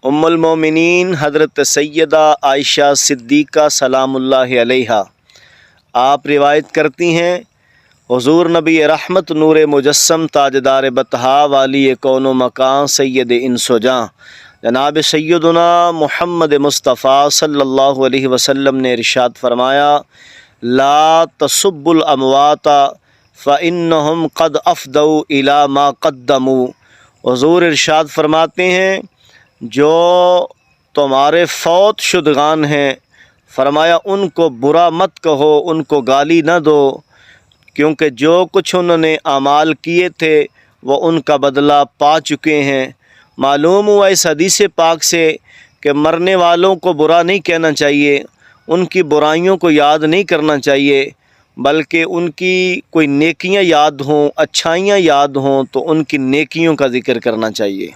ام المومنین حضرت سیدہ عائشہ صدیقہ سلام اللہ علیہا آپ روایت کرتی ہیں، حضور نبی رحمت نور مجسم تاجدار بطحا والی کون و مکان سید انس و جاں جناب سیدنا محمد مصطفیٰ صلی اللہ علیہ وسلم نے ارشاد فرمایا، لا تسبوا الاموات فانہم قد افضوا الی ما قدموا۔ حضور ارشاد فرماتے ہیں، جو تمہارے فوت شدگان ہیں، فرمایا ان کو برا مت کہو، ان کو گالی نہ دو، کیونکہ جو کچھ انہوں نے اعمال کیے تھے وہ ان کا بدلہ پا چکے ہیں۔ معلوم ہوا اس حدیث پاک سے کہ مرنے والوں کو برا نہیں کہنا چاہیے، ان کی برائیوں کو یاد نہیں کرنا چاہیے، بلکہ ان کی کوئی نیکیاں یاد ہوں، اچھائیاں یاد ہوں تو ان کی نیکیوں کا ذکر کرنا چاہیے۔